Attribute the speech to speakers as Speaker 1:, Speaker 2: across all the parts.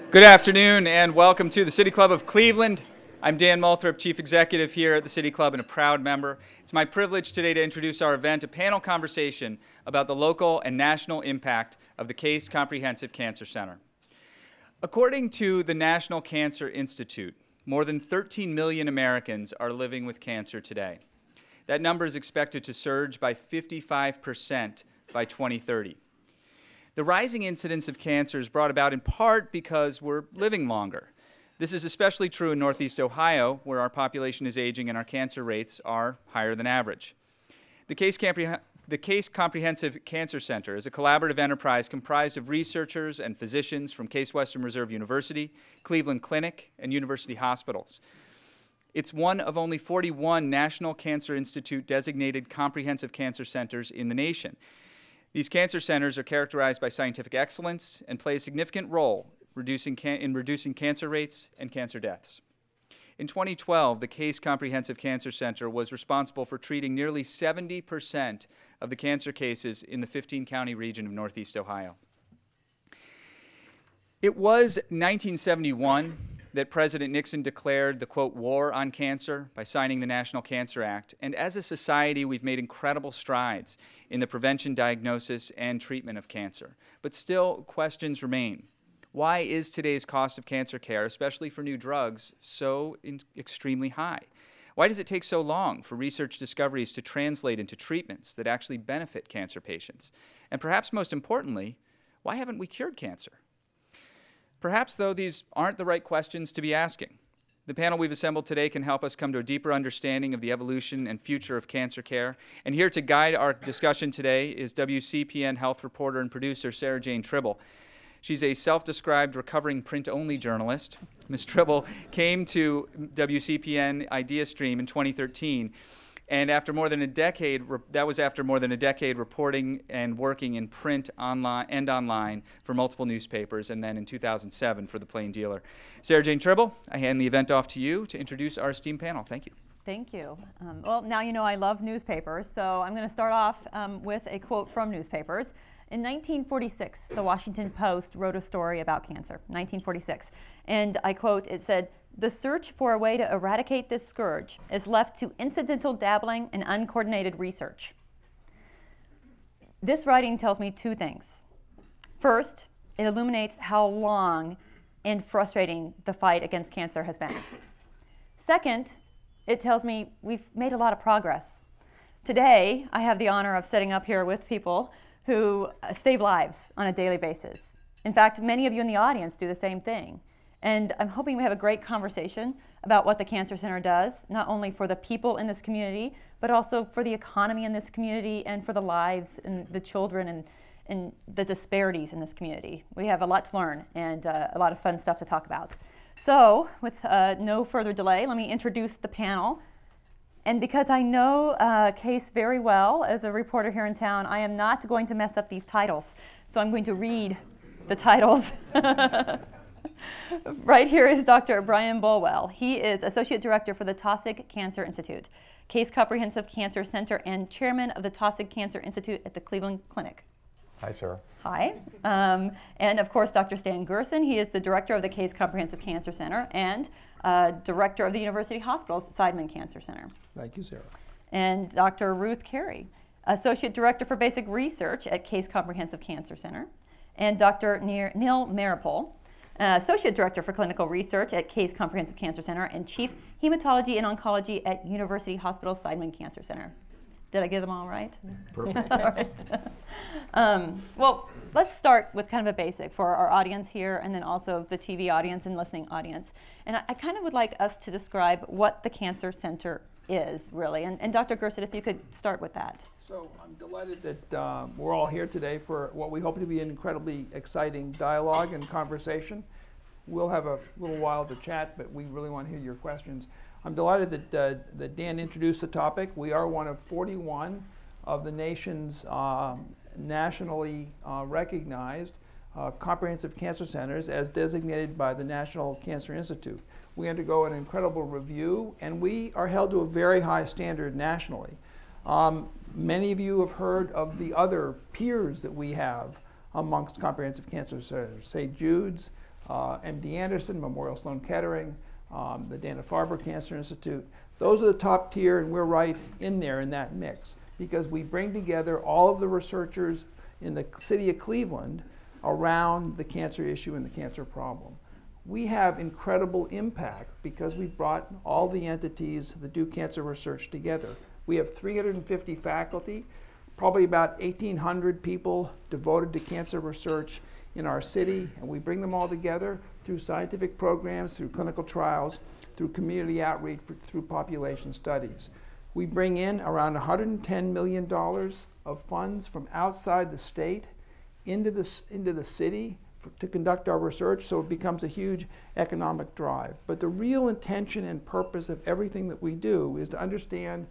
Speaker 1: Good afternoon and welcome to the City Club of Cleveland. I'm Dan Moulthrop, Chief Executive here at the City Club and a proud member. It's my privilege today to introduce our event, a panel conversation about the local and national impact of the Case Comprehensive Cancer Center. According to the National Cancer Institute, more than 13 million Americans are living with cancer today. That number is expected to surge by 55% by 2030. The rising incidence of cancer is brought about in part because we're living longer. This is especially true in Northeast Ohio, where our population is aging and our cancer rates are higher than average. The Case Comprehensive Cancer Center is a collaborative enterprise comprised of researchers and physicians from Case Western Reserve University, Cleveland Clinic, and University Hospitals. It's one of only 41 National Cancer Institute designated comprehensive cancer centers in the nation. These cancer centers are characterized by scientific excellence and play a significant role in reducing cancer rates and cancer deaths. In 2012, the Case Comprehensive Cancer Center was responsible for treating nearly 70% of the cancer cases in the 15-county region of Northeast Ohio. It was 1971 that President Nixon declared the, quote, war on cancer by signing the National Cancer Act. And as a society, we've made incredible strides in the prevention, diagnosis, and treatment of cancer. But still, questions remain. Why is today's cost of cancer care, especially for new drugs, so extremely high? Why does it take so long for research discoveries to translate into treatments that actually benefit cancer patients? And perhaps most importantly, why haven't we cured cancer? Perhaps, though, these aren't the right questions to be asking. The panel we've assembled today can help us come to a deeper understanding of the evolution and future of cancer care. And here to guide our discussion today is WCPN health reporter and producer Sarah Jane Tribble. She's a self-described recovering print-only journalist. Ms. Tribble came to WCPN IdeaStream in 2013. And after more than a decade, reporting and working in print and online for multiple newspapers, and then in 2007 for The Plain Dealer. Sarah Jane Tribble, I hand the event off to you to introduce our esteemed panel. Thank you.
Speaker 2: Thank you. Well, now you know I love newspapers, so I'm going to start off with a quote from newspapers. In 1946, the Washington Post wrote a story about cancer, 1946. And I quote, it said, "The search for a way to eradicate this scourge is left to incidental dabbling and uncoordinated research." This writing tells me two things. First, it illuminates how long and frustrating the fight against cancer has been. Second, it tells me we've made a lot of progress. Today, I have the honor of sitting up here with people who save lives on a daily basis. In fact, many of you in the audience do the same thing. And I'm hoping we have a great conversation about what the Cancer Center does, not only for the people in this community, but also for the economy in this community and for the lives and the children and the disparities in this community. We have a lot to learn and a lot of fun stuff to talk about. So, with no further delay, let me introduce the panel. And because I know Case very well as a reporter here in town, I am not going to mess up these titles. So I'm going to read the titles. Right here is Dr. Brian Bolwell. He is Associate Director for the Taussig Cancer Institute, Case Comprehensive Cancer Center, and Chairman of the Taussig Cancer Institute at the Cleveland Clinic.
Speaker 3: Hi, Sarah.
Speaker 2: Hi. And of course, Dr. Stan Gerson. He is the Director of the Case Comprehensive Cancer Center and Director of the University Hospitals Seidman Cancer Center.
Speaker 4: Thank you, Sarah.
Speaker 2: And Dr. Ruth Keri, Associate Director for Basic Research at Case Comprehensive Cancer Center, and Dr. Neal Meropol, Associate Director for Clinical Research at Case Comprehensive Cancer Center and Chief Hematology and Oncology at University Hospitals Seidman Cancer Center. Did I get them all right?
Speaker 4: Perfect.
Speaker 2: All right. Well, let's start with kind of a basic for our audience here and then also the TV audience and listening audience. And I kind of would like us to describe what the Cancer Center is, really. And Dr. Gerson, if you could start with that.
Speaker 4: So I'm delighted that we're all here today for what we hope to be an incredibly exciting dialogue and conversation. We'll have a little while to chat, but we really want to hear your questions. I'm delighted that Dan introduced the topic. We are one of 41 of the nation's nationally recognized comprehensive cancer centers as designated by the National Cancer Institute. We undergo an incredible review, and we are held to a very high standard nationally. Many of you have heard of the other peers that we have amongst comprehensive cancer centers, St. Jude's, MD Anderson, Memorial Sloan Kettering, the Dana-Farber Cancer Institute. Those are the top tier, and we're right in there in that mix because we bring together all of the researchers in the city of Cleveland around the cancer issue and the cancer problem. We have incredible impact because we've brought all the entities that do cancer research together. We have 350 faculty, probably about 1,800 people devoted to cancer research in our city, and we bring them all together through scientific programs, through clinical trials, through community outreach, through population studies. We bring in around $110 million of funds from outside the state into the city to conduct our research, so it becomes a huge economic drive. But the real intention and purpose of everything that we do is to understand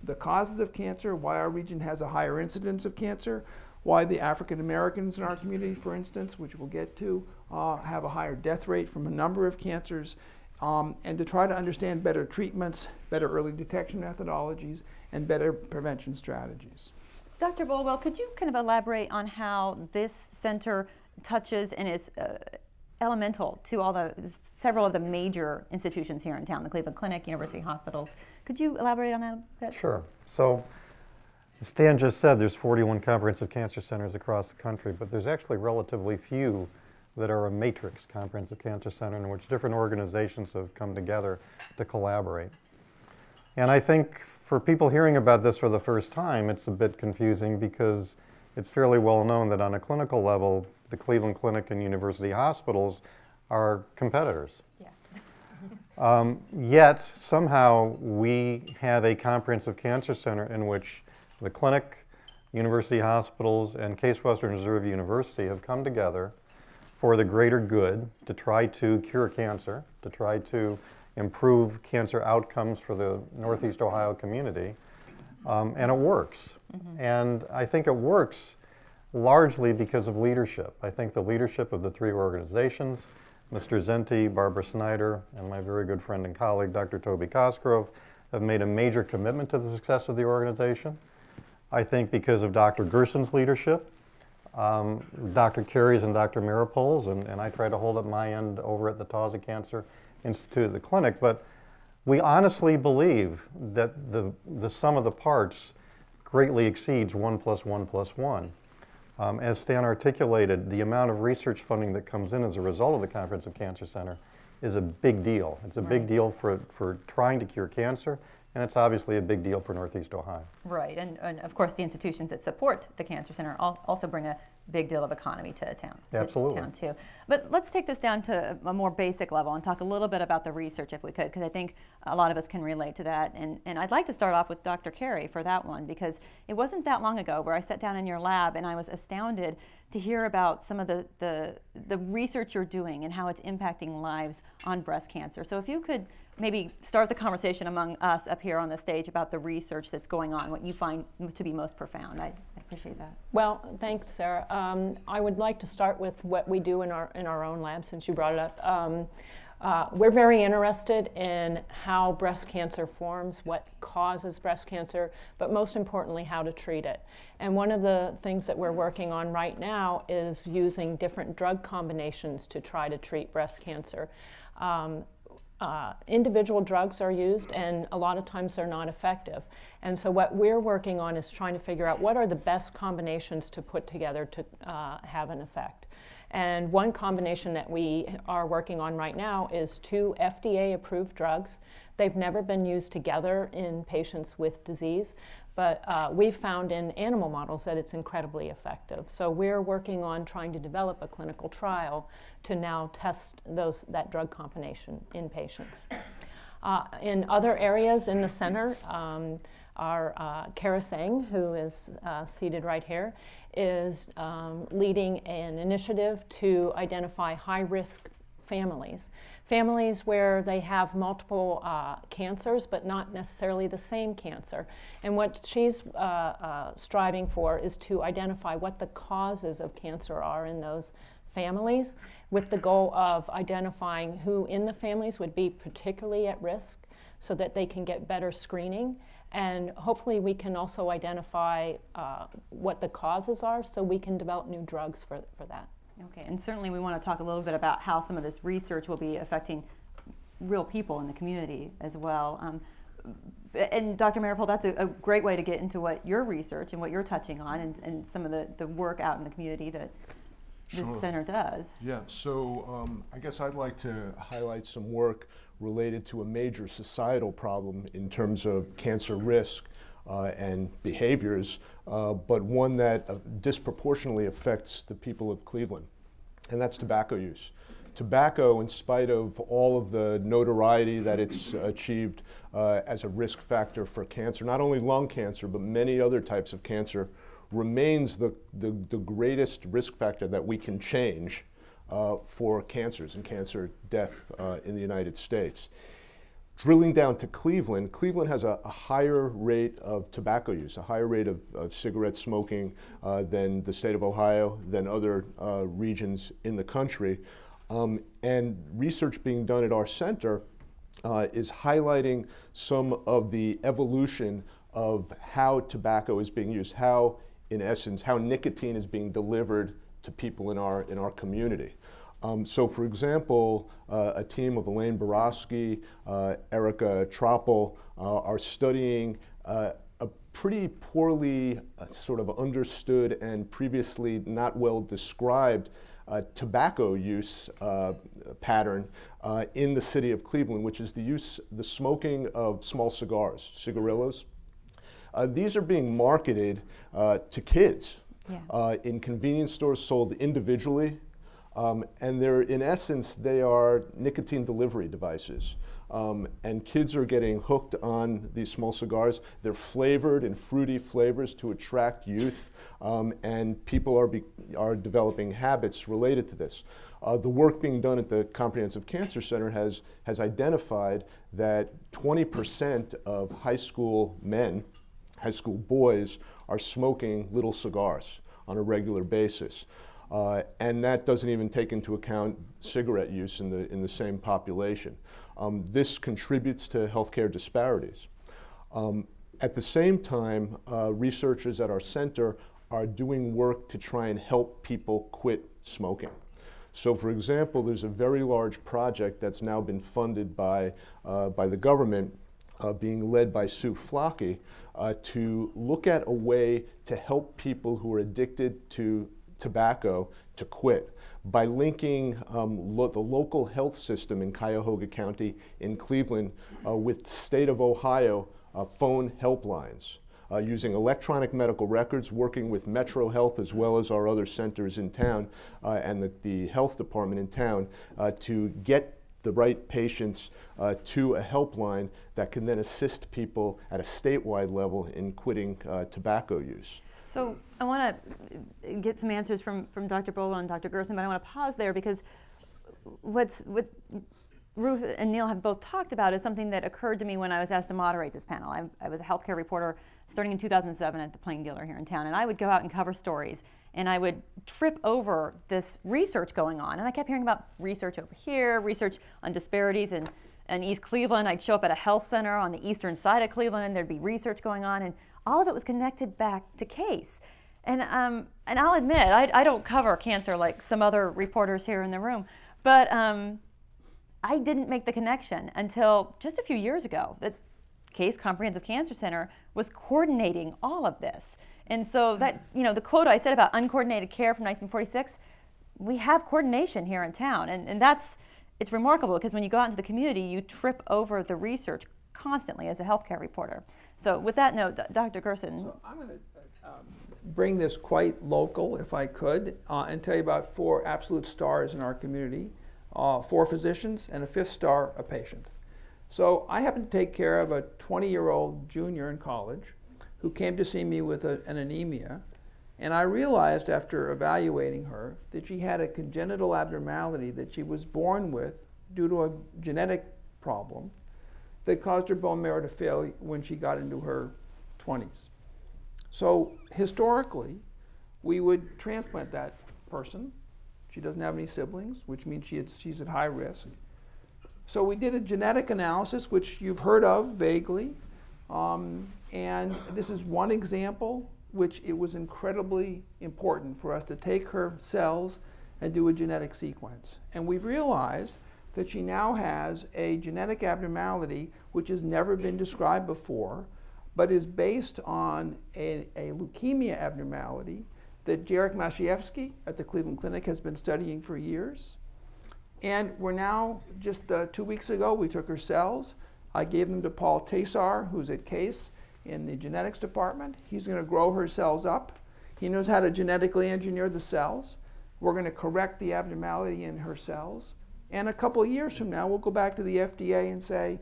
Speaker 4: the causes of cancer, why our region has a higher incidence of cancer, why the African Americans in our community, for instance, which we'll get to, have a higher death rate from a number of cancers, and to try to understand better treatments, better early detection methodologies, and better prevention strategies.
Speaker 2: Dr. Bolwell, could you kind of elaborate on how this center touches and is elemental to several of the major institutions here in town, the Cleveland Clinic, University Hospitals? Could you elaborate on that a bit?
Speaker 3: Sure. So, as Stan just said, there's 41 comprehensive cancer centers across the country, but there's actually relatively few that are a matrix comprehensive cancer center in which different organizations have come together to collaborate. And I think for people hearing about this for the first time, it's a bit confusing because it's fairly well known that on a clinical level, the Cleveland Clinic and University Hospitals are competitors.
Speaker 2: Yeah.
Speaker 3: Yet, somehow, we have a comprehensive cancer center in which the clinic, University Hospitals, and Case Western Reserve University have come together for the greater good to try to cure cancer, to try to improve cancer outcomes for the Northeast Ohio community, and it works. Mm-hmm. And I think it works largely because of leadership. I think the leadership of the three organizations, Mr. Zenti, Barbara Snyder, and my very good friend and colleague, Dr. Toby Cosgrove, have made a major commitment to the success of the organization. I think because of Dr. Gerson's leadership, Dr. Keri's and Dr. Meropol's, and I try to hold up my end over at the Taussig Cancer Institute at the clinic, but we honestly believe that the sum of the parts greatly exceeds 1 + 1 + 1. As Stan articulated, the amount of research funding that comes in as a result of the Comprehensive Cancer Center is a big deal. It's a big deal for trying to cure cancer, and it's obviously a big deal for Northeast Ohio.
Speaker 2: Right, and of course the institutions that support the Cancer Center also bring a big deal of economy to town.
Speaker 3: Absolutely.
Speaker 2: To town too. But let's take this down to a more basic level and talk a little bit about the research if we could, because I think a lot of us can relate to that. And I'd like to start off with Dr. Keri for that one, because it wasn't that long ago where I sat down in your lab and I was astounded to hear about some of the research you're doing and how it's impacting lives on breast cancer. So if you could maybe start the conversation among us up here on the stage about the research that's going on, what you find to be most profound. I appreciate that.
Speaker 5: Well, thanks, Sarah. I would like to start with what we do in our own lab, since you brought it up. We're very interested in how breast cancer forms, what causes breast cancer, but most importantly, how to treat it. And one of the things that we're working on right now is using different drug combinations to try to treat breast cancer. Individual drugs are used, and a lot of times they're not effective. And so what we're working on is trying to figure out what are the best combinations to put together to have an effect. And one combination that we are working on right now is 2 FDA-approved drugs. They've never been used together in patients with disease, but we've found in animal models that it's incredibly effective. So we're working on trying to develop a clinical trial to now test that drug combination in patients. In other areas in the center, our Kara Singh, who is seated right here, is leading an initiative to identify high-risk families. Families where they have multiple cancers, but not necessarily the same cancer. And what she's striving for is to identify what the causes of cancer are in those families, with the goal of identifying who in the families would be particularly at risk so that they can get better screening. And hopefully we can also identify what the causes are so we can develop new drugs for that.
Speaker 2: Okay, and certainly we want to talk a little bit about how some of this research will be affecting real people in the community as well. And Dr. Meropol, that's a great way to get into what your research and what you're touching on, and some of the work out in the community that this center does.
Speaker 6: Yeah, so I guess I'd like to highlight some work related to a major societal problem in terms of cancer risk and behaviors, but one that disproportionately affects the people of Cleveland, and that's tobacco use. Tobacco, in spite of all of the notoriety that it's achieved as a risk factor for cancer, not only lung cancer, but many other types of cancer, remains the greatest risk factor that we can change for cancers and cancer death in the United States. Drilling down to Cleveland, Cleveland has a higher rate of tobacco use, a higher rate of cigarette smoking than the state of Ohio, than other regions in the country. And research being done at our center is highlighting some of the evolution of how tobacco is being used, how, in essence, how nicotine is being delivered to people in our community. So, for example, a team of Elaine Borowski, Erica Tribble are studying a pretty poorly sort of understood and previously not well described tobacco use pattern in the city of Cleveland, which is the smoking of small cigars, cigarillos. These are being marketed to kids in convenience stores, sold individually, and in essence, they are nicotine delivery devices. And kids are getting hooked on these small cigars. They're flavored in fruity flavors to attract youth, and people are developing habits related to this. The work being done at the Comprehensive Cancer Center has identified that 20% of high school men, high school boys, are smoking little cigars on a regular basis. And that doesn't even take into account cigarette use in the same population. This contributes to healthcare disparities. At the same time, researchers at our center are doing work to try and help people quit smoking. So, for example, there's a very large project that's now been funded by the government, being led by Sue Flockey, to look at a way to help people who are addicted to tobacco to quit by linking the local health system in Cuyahoga County in Cleveland with the state of Ohio phone helplines, using electronic medical records, working with Metro Health as well as our other centers in town and the health department in town to get the right patients to a helpline that can then assist people at a statewide level in quitting tobacco use.
Speaker 2: So I want to get some answers from Dr. Bolwell and Dr. Gerson, but I want to pause there because what Ruth and Neal have both talked about is something that occurred to me when I was asked to moderate this panel. I was a healthcare reporter starting in 2007 at the Plain Dealer here in town, and I would go out and cover stories, and I would trip over this research going on, and I kept hearing about research over here, research on disparities in East Cleveland. I'd show up at a health center on the eastern side of Cleveland, and there'd be research going on, and all of it was connected back to case. And I'll admit, I don't cover cancer like some other reporters here in the room, but I didn't make the connection until just a few years ago that Case Comprehensive Cancer Center was coordinating all of this. And so that, the quote I said about uncoordinated care from 1946, we have coordination here in town. And it's remarkable because when you go out into the community, you trip over the research constantly as a healthcare reporter. So with that note, Dr. Gerson.
Speaker 4: So I'm going to bring this quite local, if I could, and tell you about 4 absolute stars in our community, 4 physicians, and a 5th star, a patient. So I happen to take care of a 20-year-old junior in college who came to see me with an anemia, and I realized after evaluating her that she had a congenital abnormality that she was born with due to a genetic problem that caused her bone marrow to fail when she got into her 20s. So historically, we would transplant that person. She doesn't have any siblings, which means she's at high risk. So we did a genetic analysis, which you've heard of vaguely, and this is one example which it was incredibly important for us to take her cells and do a genetic sequence. And we've realized that she now has a genetic abnormality which has never been described before, but is based on a leukemia abnormality that Jarek Masiewski at the Cleveland Clinic has been studying for years. And we're now, just 2 weeks ago, we took her cells. I gave them to Paul Taussig, who's at Case in the genetics department. He's going to grow her cells up. He knows how to genetically engineer the cells. We're going to correct the abnormality in her cells. And a couple of years from now, we'll go back to the FDA and say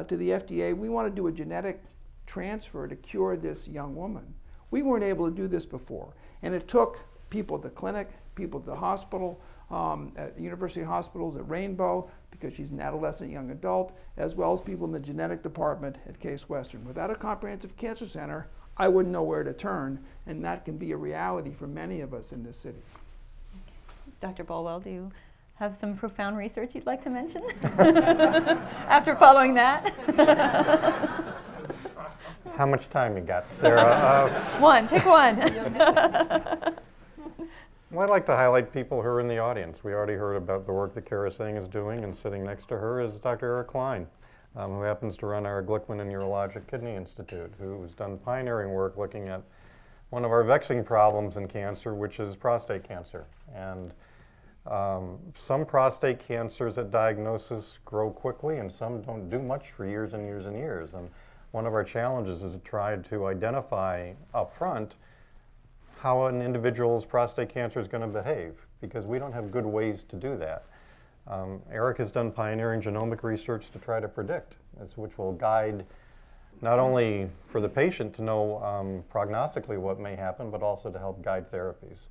Speaker 4: to the FDA, we want to do a genetic transfer to cure this young woman. We weren't able to do this before. And it took people at the clinic, people at the hospital, at university hospitals, at Rainbow, because she's an adolescent young adult, as well as people in the genetic department at Case Western. Without a comprehensive cancer center, I wouldn't know where to turn, and that can be a reality for many of us in this city.
Speaker 2: Dr. Bolwell, do you have some profound research you'd like to mention after following that?
Speaker 3: How much time you got, Sarah?
Speaker 2: One, pick one.
Speaker 3: Well, I'd like to highlight people who are in the audience. We already heard about the work that Kara Singh is doing, and sitting next to her is Dr. Eric Klein, who happens to run our Glickman and Urologic Kidney Institute, who's done pioneering work looking at one of our vexing problems in cancer, which is prostate cancer. And some prostate cancers at diagnosis grow quickly, and some don't do much for years and years and years. And one of our challenges is to try to identify up front how an individual's prostate cancer is going to behave, because we don't have good ways to do that. Eric has done pioneering genomic research to try to predict, which will guide not only for the patient to know prognostically what may happen, but also to help guide therapies.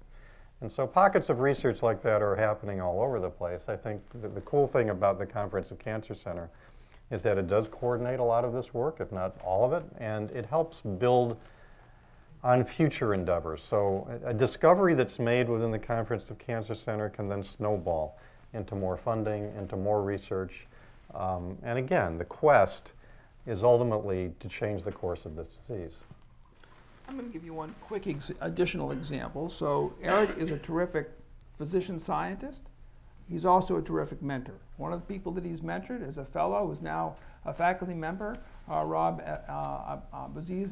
Speaker 3: And so pockets of research like that are happening all over the place. I think the cool thing about the Comprehensive Cancer Center is that it does coordinate a lot of this work, if not all of it, and it helps build on future endeavors. So a discovery that's made within the Comprehensive Cancer Center can then snowball into more funding, into more research. And again, the quest is ultimately to change the course of this disease.
Speaker 4: I'm going to give you one quick additional example. So Eric is a terrific physician scientist. He's also a terrific mentor. One of the people that he's mentored is a fellow who's now a faculty member, Rob Baziz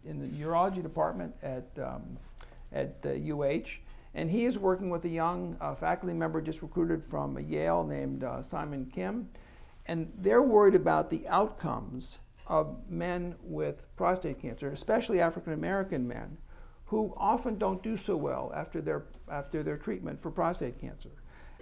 Speaker 4: in the urology department at UH. And he is working with a young faculty member just recruited from Yale named Simon Kim. And they're worried about the outcomes of men with prostate cancer, especially African American men, who often don't do so well after their treatment for prostate cancer.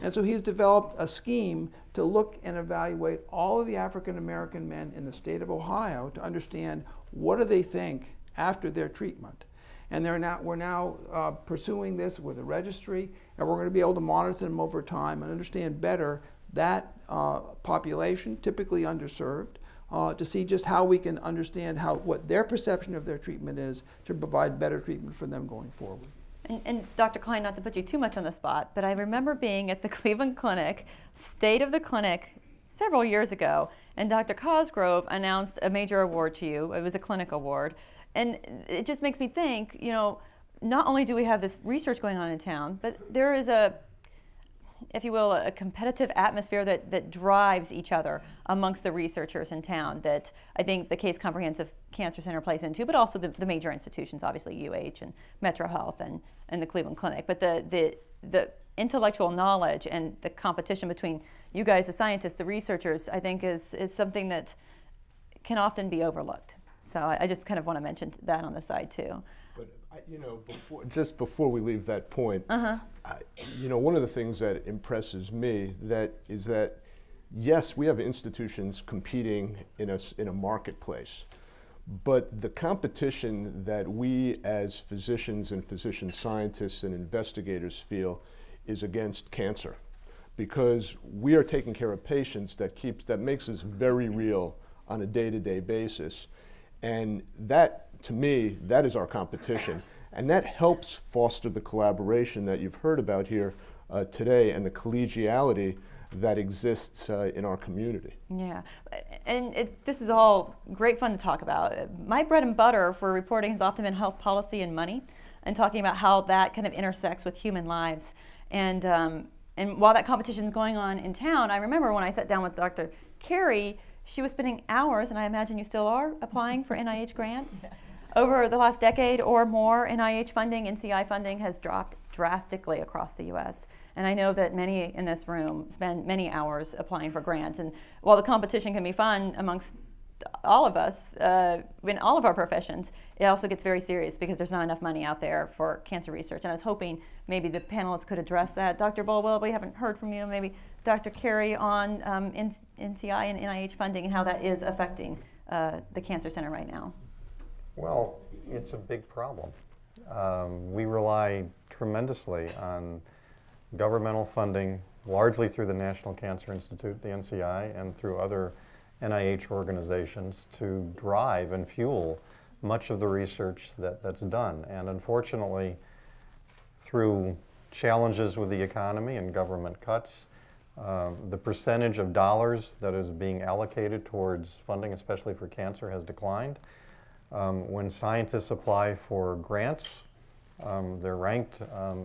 Speaker 4: And so he's developed a scheme to look and evaluate all of the African American men in the state of Ohio to understand what do they think after their treatment. And we're now pursuing this with a registry, and we're going to be able to monitor them over time and understand better that population, typically underserved, to see just how we can understand what their perception of their treatment is to provide better treatment for them going forward.
Speaker 2: And Dr. Klein, not to put you too much on the spot, but I remember being at the Cleveland Clinic, state of the clinic, several years ago, and Dr. Cosgrove announced a major award to you. It was a clinic award. And it just makes me think, you know, not only do we have this research going on in town, but there is if you will, a competitive atmosphere that drives each other amongst the researchers in town that I think the Case Comprehensive Cancer Center plays into, but also the major institutions, obviously UH and Metro Health and the Cleveland Clinic. But the intellectual knowledge and the competition between you guys, the scientists, the researchers, I think is something that can often be overlooked. So I just kind of want to mention that on the side too.
Speaker 6: But you know, before we leave that point, you know, one of the things that impresses me is that yes, we have institutions competing in a marketplace, but the competition that we as physicians and physician scientists and investigators feel is against cancer, because we are taking care of patients that makes us very real on a day-to-day basis. And that, to me, that is our competition. And that helps foster the collaboration that you've heard about here today and the collegiality that exists in our community.
Speaker 2: Yeah, and this is all great fun to talk about. My bread and butter for reporting has often been health policy and money. and talking about how that kind of intersects with human lives. And while that competition is going on in town, I remember when I sat down with Dr. Keri, she was spending hours, and I imagine you still are, applying for NIH grants. Over the last decade or more, NIH funding, NCI funding has dropped drastically across the U.S. And I know that many in this room spend many hours applying for grants. And while the competition can be fun amongst all of us, in all of our professions, it also gets very serious because there's not enough money out there for cancer research. And I was hoping maybe the panelists could address that. Dr. Bolwell, we haven't heard from you. Maybe Dr. Keri on NCI and NIH funding and how that is affecting the Cancer Center right now.
Speaker 3: Well, it's a big problem. We rely tremendously on governmental funding, largely through the National Cancer Institute, the NCI, and through other NIH organizations to drive and fuel much of the research that's done. And unfortunately, through challenges with the economy and government cuts, the percentage of dollars that is being allocated towards funding, especially for cancer, has declined. When scientists apply for grants, they're ranked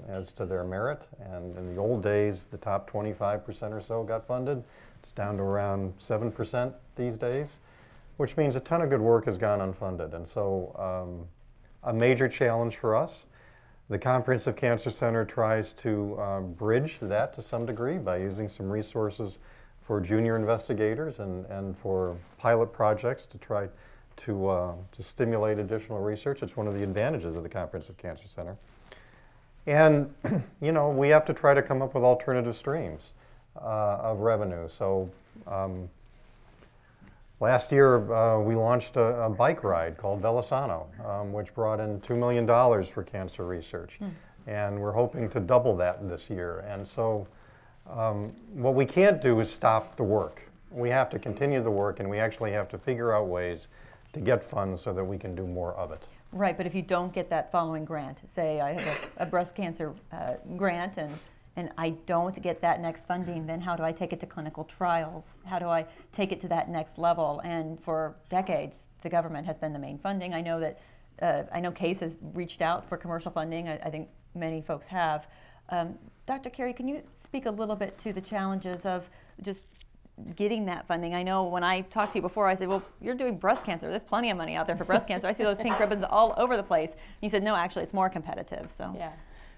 Speaker 3: as to their merit, and in the old days, the top 25% or so got funded. It's down to around 7% these days, which means a ton of good work has gone unfunded. And so a major challenge for us. The Comprehensive Cancer Center tries to bridge that to some degree by using some resources for junior investigators and for pilot projects to try to stimulate additional research. It's one of the advantages of the Comprehensive Cancer Center. And, you know, we have to try to come up with alternative streams of revenue. So last year we launched a bike ride called Velisano, which brought in $2 million for cancer research. And we're hoping to double that this year. And so what we can't do is stop the work. We have to continue the work, and we actually have to figure out ways to get funds so that we can do more of it.
Speaker 2: Right, but if you don't get that following grant, say I have a breast cancer grant and I don't get that next funding, then how do I take it to clinical trials? How do I take it to that next level? And for decades, the government has been the main funding. I know that, I know CASE has reached out for commercial funding. I think many folks have. Dr. Keri, can you speak a little bit to the challenges of just getting that funding? I know when I talked to you before, I said, well, you're doing breast cancer. There's plenty of money out there for breast cancer. I see those pink ribbons all over the place. And you said, no, actually, it's more competitive. So
Speaker 5: yeah.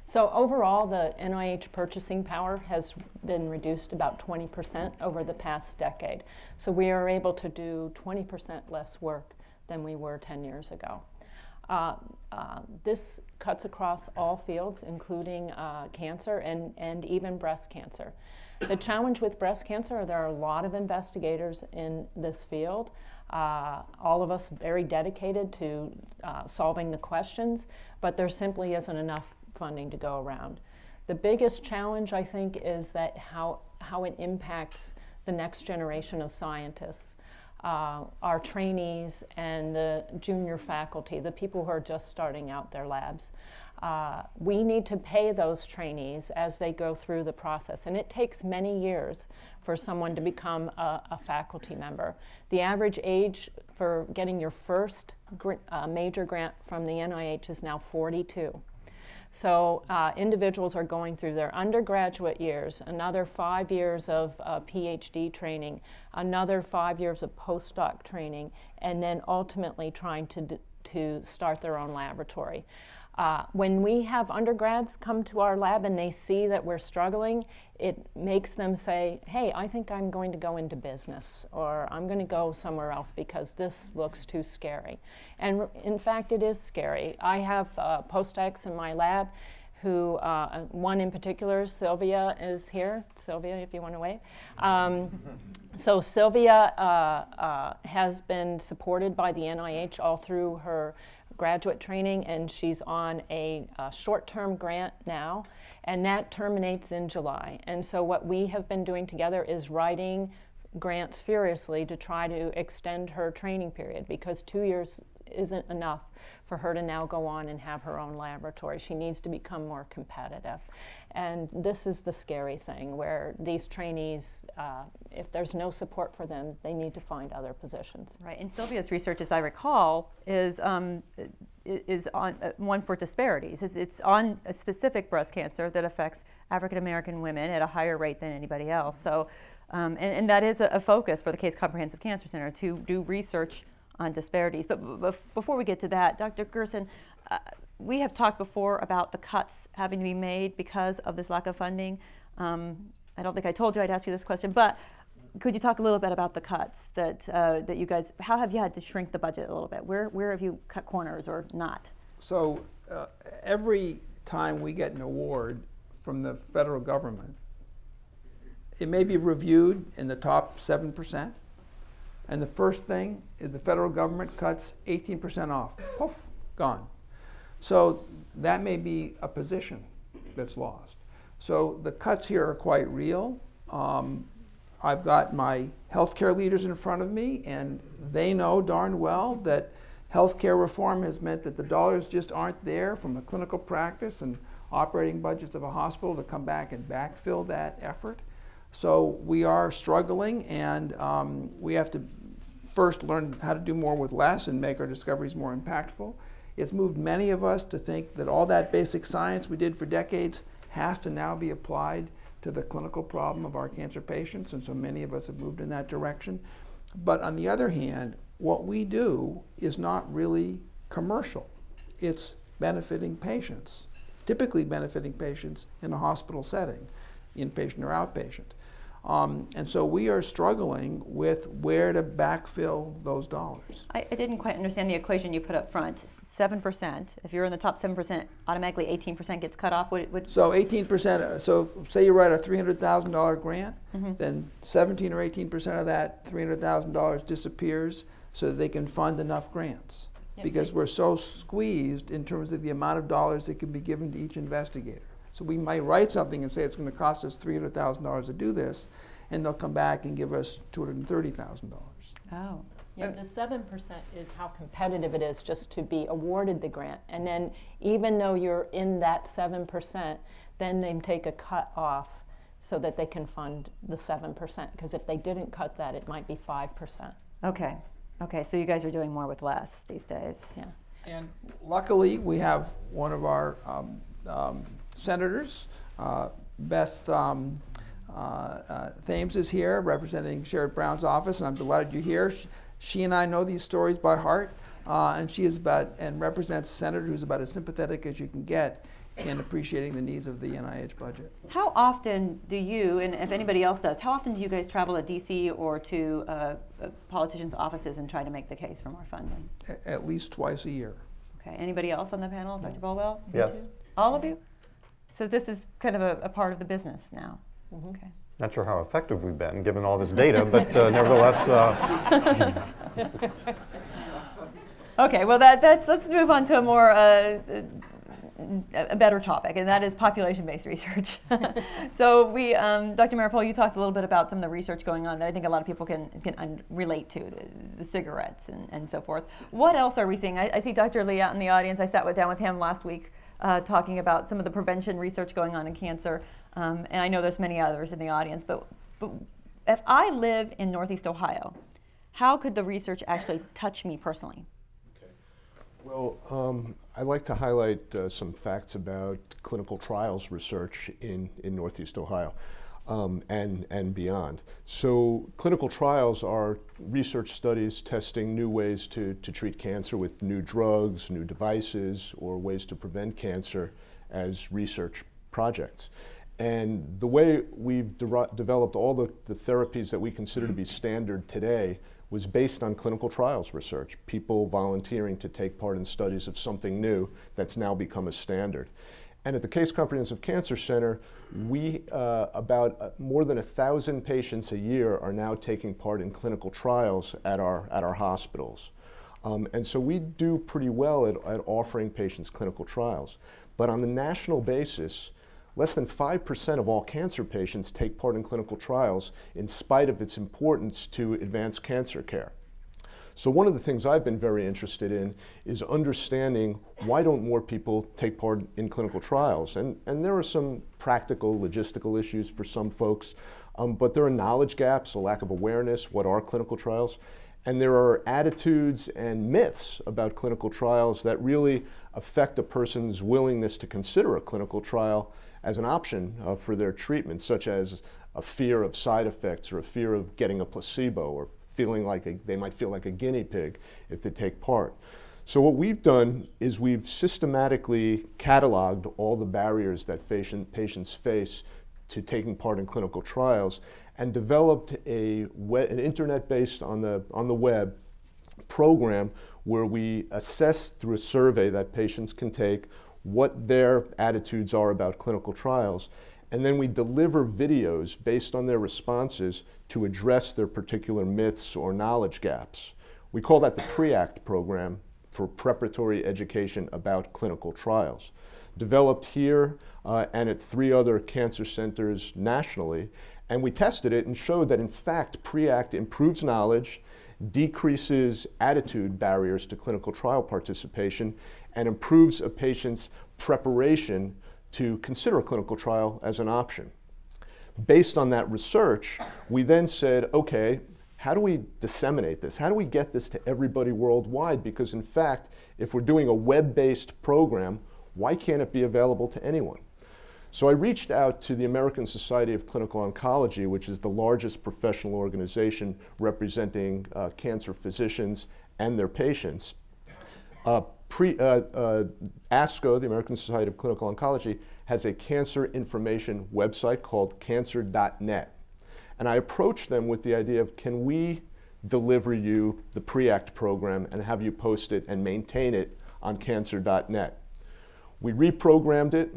Speaker 5: So overall, the NIH purchasing power has been reduced about 20% over the past decade. So we are able to do 20% less work than we were 10 years ago. This cuts across all fields, including cancer and even breast cancer. The challenge with breast cancer, there are a lot of investigators in this field, all of us very dedicated to solving the questions, but there simply isn't enough funding to go around. The biggest challenge, I think, is that how it impacts the next generation of scientists, our trainees and the junior faculty, the people who are just starting out their labs. We need to pay those trainees as they go through the process, and it takes many years for someone to become a faculty member. The average age for getting your first major grant from the NIH is now 42. So individuals are going through their undergraduate years, another 5 years of Ph.D. training, another 5 years of postdoc training, and then ultimately trying to start their own laboratory. When we have undergrads come to our lab and they see that we're struggling, it makes them say, hey, I think I'm going to go into business, or I'm going to go somewhere else because this looks too scary. And in fact, it is scary. I have postdocs in my lab who, one in particular, Sylvia, is here. Sylvia, if you want to wave. So Sylvia has been supported by the NIH all through her graduate training, and she's on a short-term grant now, and that terminates in July. And so what we have been doing together is writing grants furiously to try to extend her training period, because 2 years isn't enough for her to now go on and have her own laboratory. She needs to become more competitive. And this is the scary thing, where these trainees, if there's no support for them, they need to find other positions.
Speaker 2: Right, and Sylvia's research, as I recall, is on one for disparities. It's on a specific breast cancer that affects African American women at a higher rate than anybody else. So, and that is a focus for the Case Comprehensive Cancer Center, to do research on disparities. But before we get to that, Dr. Gerson, we have talked before about the cuts having to be made because of this lack of funding. I don't think I told you I'd ask you this question, but could you talk a little bit about the cuts that you guys, how have you had to shrink the budget a little bit? Where have you cut corners or not?
Speaker 4: So every time we get an award from the federal government, it may be reviewed in the top 7%. And the first thing is the federal government cuts 18% off. Poof, gone. So that may be a position that's lost. So the cuts here are quite real. I've got my healthcare leaders in front of me, and they know darn well that healthcare reform has meant that the dollars just aren't there from the clinical practice and operating budgets of a hospital to come back and backfill that effort. So we are struggling, and we have to first learn how to do more with less and make our discoveries more impactful. It's moved many of us to think that all that basic science we did for decades has to now be applied to the clinical problem of our cancer patients, and so many of us have moved in that direction. But on the other hand, what we do is not really commercial. It's benefiting patients, typically benefiting patients in a hospital setting, inpatient or outpatient. And so we are struggling with where to backfill those dollars.
Speaker 2: I didn't quite understand the equation you put up front. 7%, if you're in the top 7%, automatically 18% gets cut off?
Speaker 4: So 18%, so say you write a $300,000 grant, then 17 or 18% of that $300,000 disappears so that they can fund enough grants. Yep. Because we're so squeezed in terms of the amount of dollars that can be given to each investigator. So we might write something and say it's going to cost us $300,000 to do this, and they'll come back and give us $230,000.
Speaker 2: Oh.
Speaker 5: Yeah, the 7% is how competitive it is just to be awarded the grant. And then even though you're in that 7%, then they take a cut off so that they can fund the 7%. Because if they didn't cut that, it might be 5%.
Speaker 2: Okay. Okay, so you guys are doing more with less these days.
Speaker 5: Yeah.
Speaker 4: And luckily, we have one of our senators, Beth Thames is here representing Sherrod Brown's office, and I'm delighted you're here. She and I know these stories by heart, and she is represents a senator who's about as sympathetic as you can get in appreciating the needs of the NIH budget.
Speaker 2: How often do you, and if anybody else does, how often do you guys travel to DC or to politicians' offices and try to make the case for more funding?
Speaker 4: At least twice a year.
Speaker 2: Okay, anybody else on the panel? Dr. Bolwell?
Speaker 3: Yes.
Speaker 2: All of you? So this is kind of a part of the business now. Okay.
Speaker 3: Not sure how effective we've been, given all this data, but nevertheless.
Speaker 2: Okay, well, let's move on to a more a better topic, and that is population-based research. So we, Dr. Meropol, you talked a little bit about some of the research going on that I think a lot of people can relate to, the cigarettes and so forth. What else are we seeing? I see Dr. Lee out in the audience. I sat down with him last week talking about some of the prevention research going on in cancer, and I know there's many others in the audience, but if I live in Northeast Ohio, how could the research actually touch me personally?
Speaker 6: Well, I'd like to highlight some facts about clinical trials research in Northeast Ohio and beyond. So clinical trials are research studies testing new ways to treat cancer with new drugs, new devices, or ways to prevent cancer as research projects. And the way we've developed all the therapies that we consider to be standard today was based on clinical trials research, people volunteering to take part in studies of something new that's now become a standard. And at the Case Comprehensive Cancer Center, we, about more than 1,000 patients a year are now taking part in clinical trials at our hospitals. And so we do pretty well at offering patients clinical trials. But on the national basis, less than 5% of all cancer patients take part in clinical trials in spite of its importance to advance cancer care. So one of the things I've been very interested in is understanding why don't more people take part in clinical trials. And there are some practical, logistical issues for some folks, but there are knowledge gaps, a lack of awareness, what are clinical trials? And there are attitudes and myths about clinical trials that really affect a person's willingness to consider a clinical trial as an option for their treatment, such as a fear of side effects or a fear of getting a placebo or feeling like they might feel like a guinea pig if they take part. So what we've done is we've systematically cataloged all the barriers that patients face to taking part in clinical trials and developed an internet-based on the web program where we assess through a survey that patients can take what their attitudes are about clinical trials, and then we deliver videos based on their responses to address their particular myths or knowledge gaps. We call that the PREACT program, for preparatory education about clinical trials. Developed here and at 3 other cancer centers nationally, and we tested it and showed that in fact PREACT improves knowledge, decreases attitude barriers to clinical trial participation, and improves a patient's preparation to consider a clinical trial as an option. Based on that research, we then said, okay, how do we disseminate this? How do we get this to everybody worldwide? Because in fact, if we're doing a web-based program, why can't it be available to anyone? So I reached out to the American Society of Clinical Oncology, which is the largest professional organization representing cancer physicians and their patients. ASCO, the American Society of Clinical Oncology, has a cancer information website called cancer.net. And I approached them with the idea of, can we deliver you the PREACT program and have you post it and maintain it on cancer.net? We reprogrammed it,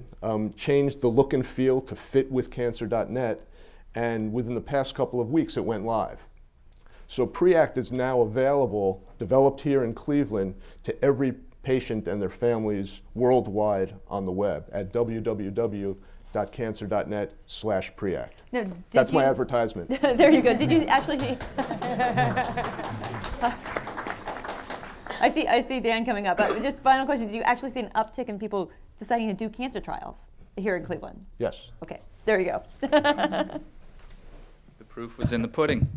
Speaker 6: changed the look and feel to fit with cancer.net, and within the past couple of weeks it went live. So PREACT is now available, developed here in Cleveland, to every patient and their families worldwide on the web at www.cancer.net/PREACT. That's my advertisement.
Speaker 2: There you go. Did you actually? I see Dan coming up. But just final question: did you actually see an uptick in people deciding to do cancer trials here in Cleveland?
Speaker 6: Yes.
Speaker 2: Okay. There you go.
Speaker 1: The proof was in the pudding.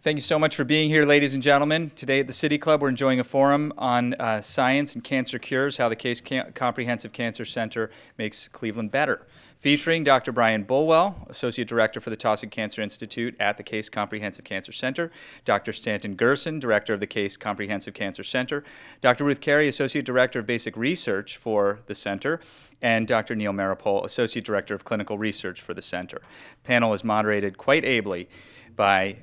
Speaker 1: Thank you so much for being here, ladies and gentlemen. Today at the City Club, we're enjoying a forum on science and cancer cures, how the Case Comprehensive Cancer Center makes Cleveland better, featuring Dr. Brian Bolwell, Associate Director for the Taussig Cancer Institute at the Case Comprehensive Cancer Center, Dr. Stanton Gerson, Director of the Case Comprehensive Cancer Center, Dr. Ruth Keri, Associate Director of Basic Research for the Center, and Dr. Neal Meropol, Associate Director of Clinical Research for the Center. The panel is moderated quite ably by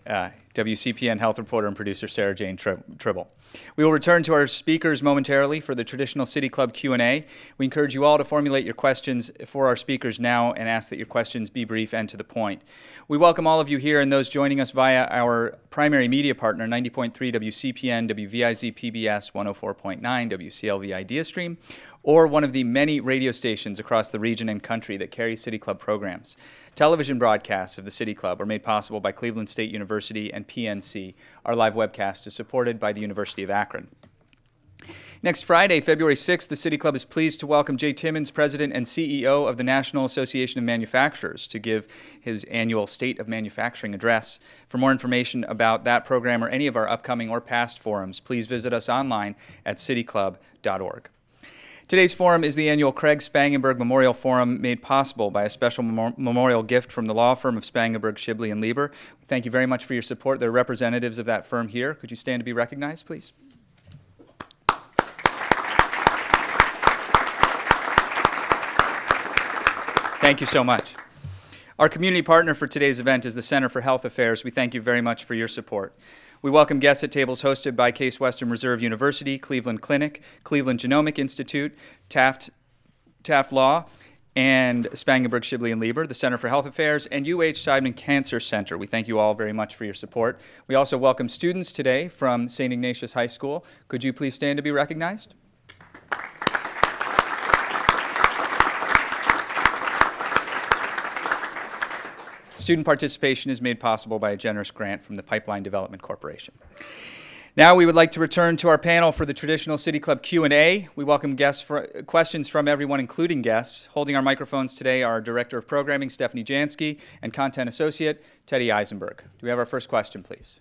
Speaker 1: WCPN health reporter and producer Sarah Jane Tribble. We will return to our speakers momentarily for the traditional City Club Q&A. We encourage you all to formulate your questions for our speakers now and ask that your questions be brief and to the point. We welcome all of you here and those joining us via our primary media partner, 90.3 WCPN, WVIZ PBS, 104.9 WCLV Idea Stream, or one of the many radio stations across the region and country that carry City Club programs. Television broadcasts of the City Club are made possible by Cleveland State University and PNC. Our live webcast is supported by the University of Akron. Next Friday, February 6th, the City Club is pleased to welcome Jay Timmons, President and CEO of the National Association of Manufacturers, to give his annual State of Manufacturing address. For more information about that program or any of our upcoming or past forums, please visit us online at cityclub.org. Today's forum is the annual Craig Spangenberg Memorial Forum, made possible by a special memorial gift from the law firm of Spangenberg, Shibley, and Lieber. Thank you very much for your support. There are representatives of that firm here. Could you stand to be recognized, please? Thank you so much. Our community partner for today's event is the Center for Health Affairs. We thank you very much for your support. We welcome guests at tables hosted by Case Western Reserve University, Cleveland Clinic, Cleveland Genomic Institute, Taft Law, and Spangenberg, Shibley, and Lieber, the Center for Health Affairs, and Seidman Cancer Center. We thank you all very much for your support. We also welcome students today from St. Ignatius High School. Could you please stand to be recognized? Student participation is made possible by a generous grant from the Pipeline Development Corporation. Now we would like to return to our panel for the traditional City Club Q&A. We welcome questions from everyone, including guests. Holding our microphones today are our Director of Programming, Stephanie Jansky, and Content Associate, Teddy Eisenberg. Do we have our first question, please?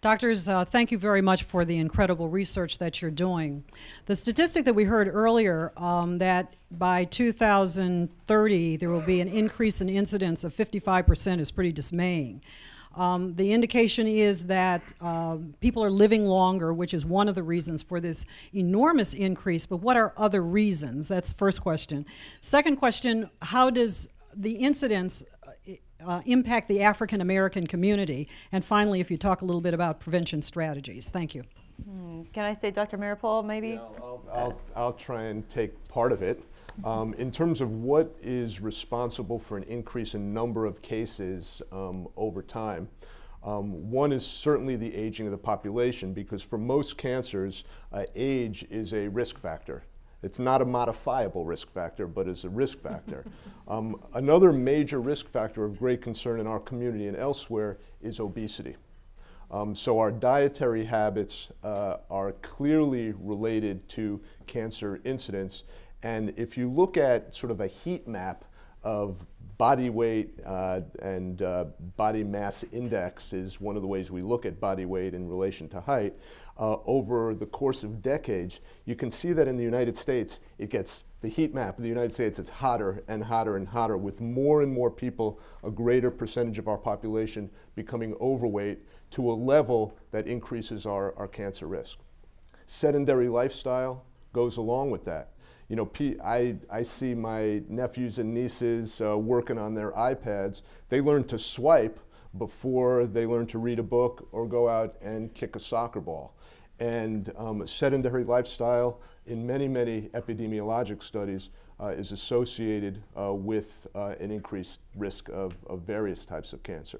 Speaker 7: Doctors, thank you very much for the incredible research that you're doing. The statistic that we heard earlier, that by 2030 there will be an increase in incidence of 55%, is pretty dismaying. The indication is that people are living longer, which is one of the reasons for this enormous increase, but what are other reasons? That's the first question. Second question, how does the incidence impact the African American community? And finally, if you talk a little bit about prevention strategies. Thank you.
Speaker 2: Can I say Dr. Meropol, maybe?
Speaker 6: Yeah, I'll try and take part of it. In terms of what is responsible for an increase in number of cases over time, one is certainly the aging of the population, because for most cancers, age is a risk factor. It's not a modifiable risk factor, but is a risk factor. Another major risk factor of great concern in our community and elsewhere is obesity. So our dietary habits are clearly related to cancer incidence. And if you look at sort of a heat map of body weight and body mass index is one of the ways we look at body weight in relation to height. Over the course of decades, you can see that in the United States, the heat map of the United States is hotter and hotter and hotter, with more and more people, a greater percentage of our population becoming overweight to a level that increases our cancer risk. Sedentary lifestyle goes along with that. You know, I see my nephews and nieces working on their iPads. They learn to swipe before they learn to read a book or go out and kick a soccer ball. And sedentary lifestyle, in many, many epidemiologic studies, is associated with an increased risk of various types of cancer.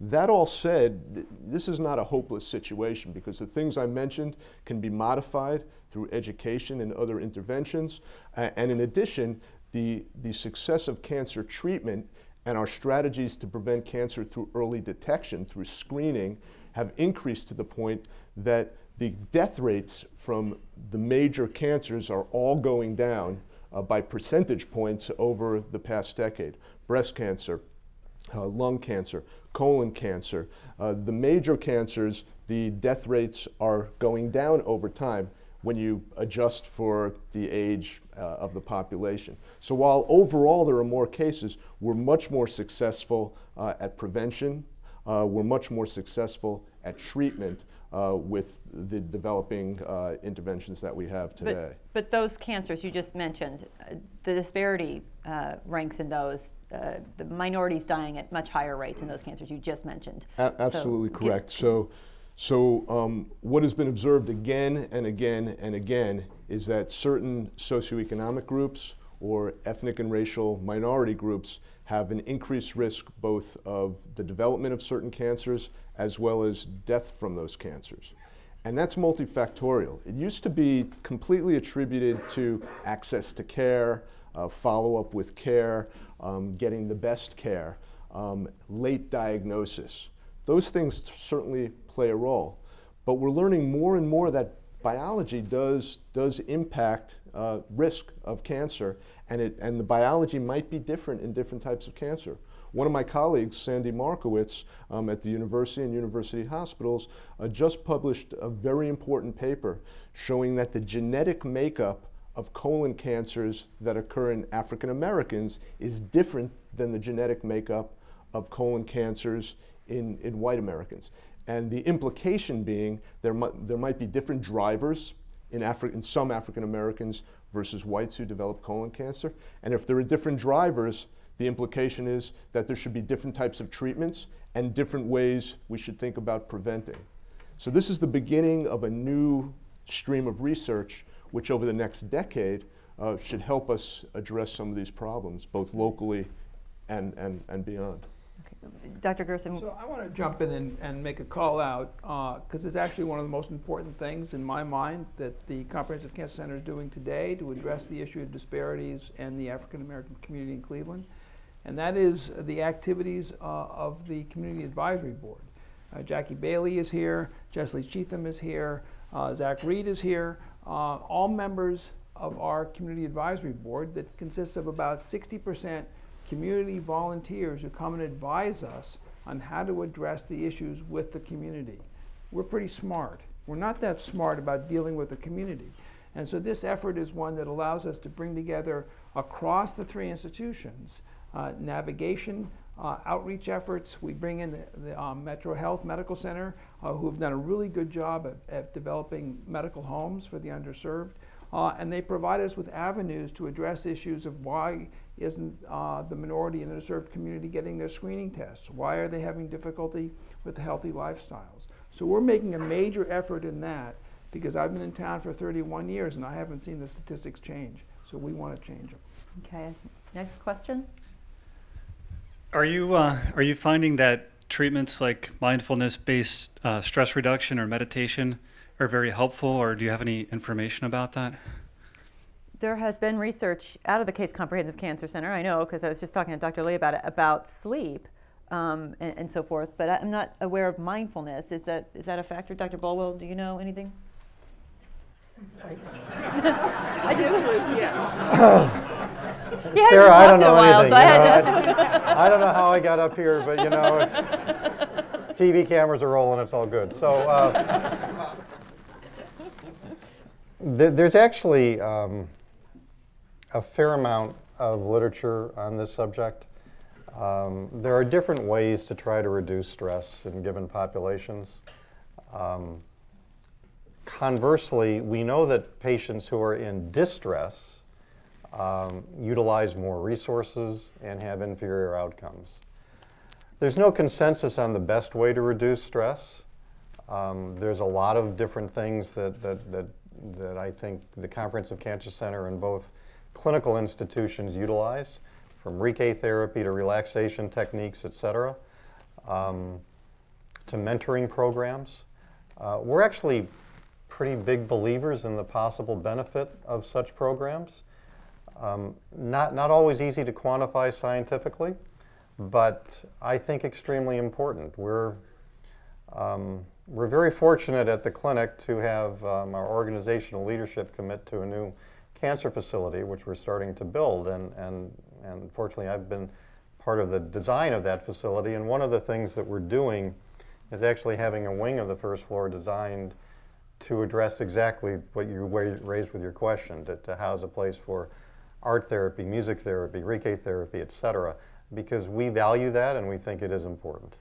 Speaker 6: That all said, this is not a hopeless situation, because the things I mentioned can be modified through education and other interventions. And in addition, the success of cancer treatment and our strategies to prevent cancer through early detection, through screening, have increased to the point that the death rates from the major cancers are all going down by percentage points over the past decade. Breast cancer, lung cancer, colon cancer. The major cancers, the death rates are going down over time when you adjust for the age of the population. So while overall there are more cases, we're much more successful at prevention. We're much more successful at treatment with the developing interventions that we have today.
Speaker 2: But those cancers you just mentioned, the disparity ranks in those, the minorities dying at much higher rates in those cancers you just mentioned.
Speaker 6: Absolutely correct. So what has been observed again and again and again is that certain socioeconomic groups or ethnic and racial minority groups have an increased risk both of the development of certain cancers as well as death from those cancers. And that's multifactorial. It used to be completely attributed to access to care, follow-up with care, getting the best care, late diagnosis. Those things certainly play a role. But we're learning more and more that biology does impact risk of cancer, and the biology might be different in different types of cancer. One of my colleagues, Sandy Markowitz, at the university and university hospitals, just published a very important paper showing that the genetic makeup of colon cancers that occur in African Americans is different than the genetic makeup of colon cancers in white Americans. And the implication being there might be different drivers in some African Americans versus whites who develop colon cancer. And if there are different drivers, the implication is that there should be different types of treatments and different ways we should think about preventing. So this is the beginning of a new stream of research which over the next decade should help us address some of these problems, both locally and beyond.
Speaker 2: Dr. Gerson.
Speaker 4: So I want to jump in and make a call out, because it's actually one of the most important things in my mind that the Comprehensive Cancer Center is doing today to address the issue of disparities in the African American community in Cleveland. And that is the activities of the Community Advisory Board. Jackie Bailey is here, Jeslie Cheatham is here, Zach Reed is here, all members of our community advisory board that consists of about 60% community volunteers who come and advise us on how to address the issues with the community. We're pretty smart. We're not that smart about dealing with the community. And so this effort is one that allows us to bring together across the three institutions navigation, outreach efforts. We bring in the Metro Health Medical Center, who have done a really good job at developing medical homes for the underserved. And they provide us with avenues to address issues of why isn't the minority and underserved community getting their screening tests? Why are they having difficulty with healthy lifestyles? So we're making a major effort in that, because I've been in town for 31 years and I haven't seen the statistics change. So we want to change them.
Speaker 2: Okay, next question.
Speaker 8: Are you finding that treatments like mindfulness-based stress reduction or meditation are very helpful, or do you have any information about that?
Speaker 2: There has been research out of the Case Comprehensive Cancer Center, I know, because I was just talking to Dr. Lee about it, about sleep and so forth, but I'm not aware of mindfulness. Is that a factor? Dr. Bolwell, do you know anything?
Speaker 4: I just yes.
Speaker 3: Sarah, I don't know anything.
Speaker 2: I
Speaker 3: I don't know how I got up here, but you know, it's, TV cameras are rolling, it's all good. So there's actually a fair amount of literature on this subject. There are different ways to try to reduce stress in given populations. Conversely, we know that patients who are in distress utilize more resources and have inferior outcomes. There's no consensus on the best way to reduce stress. There's a lot of different things that I think the Comprehensive Cancer Center and both clinical institutions utilize, from Reiki therapy to relaxation techniques, et cetera, to mentoring programs. We're actually pretty big believers in the possible benefit of such programs. Not always easy to quantify scientifically, but I think extremely important. We're very fortunate at the clinic to have our organizational leadership commit to a new cancer facility, which we're starting to build, and fortunately I've been part of the design of that facility, and one of the things that we're doing is actually having a wing of the first floor designed to address exactly what you raised with your question, to house a place for art therapy, music therapy, Reiki therapy, et cetera, because we value that and we think it is important.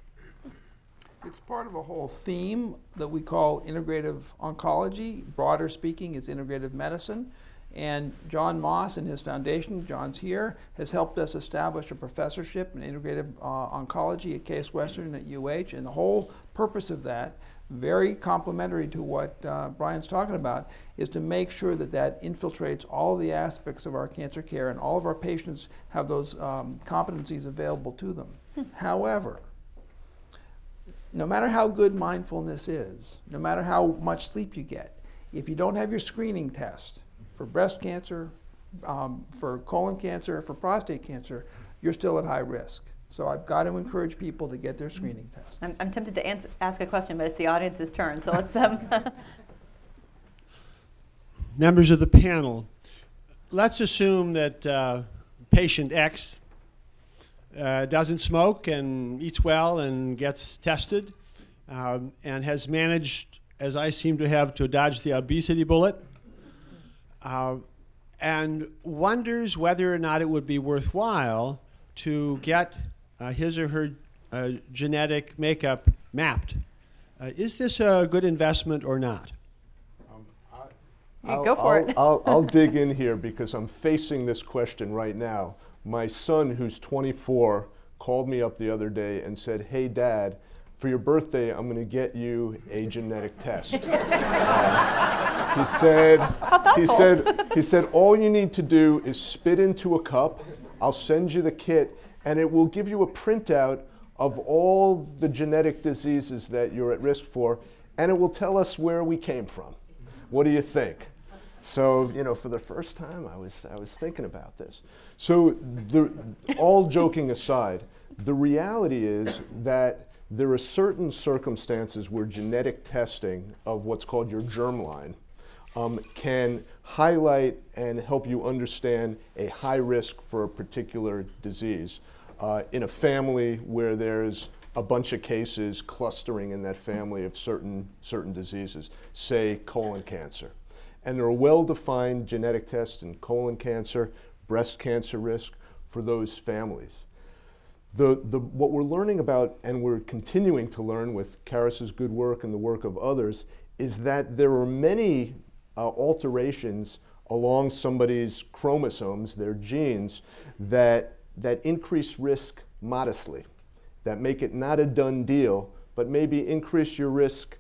Speaker 4: It's part of a whole theme that we call integrative oncology. Broader speaking, it's integrative medicine. And John Moss and his foundation, John's here, has helped us establish a professorship in integrative oncology at Case Western at UH. And the whole purpose of that, very complementary to what Brian's talking about, is to make sure that that infiltrates all the aspects of our cancer care and all of our patients have those competencies available to them. However, no matter how good mindfulness is, no matter how much sleep you get, if you don't have your screening test for breast cancer, for colon cancer, for prostate cancer, you're still at high risk. So I've got to encourage people to get their screening tests.
Speaker 2: I'm tempted to ask a question, but it's the audience's turn, so let's...
Speaker 9: Members of the panel, let's assume that patient X doesn't smoke and eats well and gets tested and has managed, as I seem to have, to dodge the obesity bullet and wonders whether or not it would be worthwhile to get his or her genetic makeup mapped. Is this a good investment or not?
Speaker 2: Go for it.
Speaker 6: I'll dig in here because I'm facing this question right now. My son, who's 24, called me up the other day and said, "Hey, Dad, for your birthday, I'm going to get you a genetic test." He said, all you need to do is spit into a cup. I'll send you the kit, and it will give you a printout of all the genetic diseases that you're at risk for, and it will tell us where we came from. What do you think? So, you know, for the first time, I was thinking about this. So, all joking aside, the reality is that there are certain circumstances where genetic testing of what's called your germline can highlight and help you understand a high risk for a particular disease. In a family where there's a bunch of cases clustering in that family of certain diseases, say colon cancer. And there are well-defined genetic tests in colon cancer, breast cancer risk for those families. What we're learning about, and we're continuing to learn with Karis's good work and the work of others, is that there are many alterations along somebody's chromosomes, their genes, that increase risk modestly, that make it not a done deal, but maybe increase your risk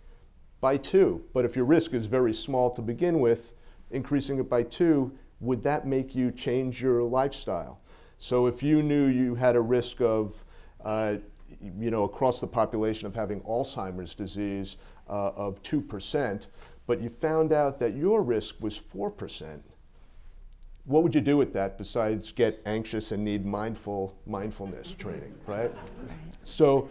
Speaker 6: by 2. But if your risk is very small to begin with, increasing it by 2, would that make you change your lifestyle? So if you knew you had a risk of, across the population of having Alzheimer's disease of 2%, but you found out that your risk was 4%, what would you do with that besides get anxious and need mindfulness training, right? So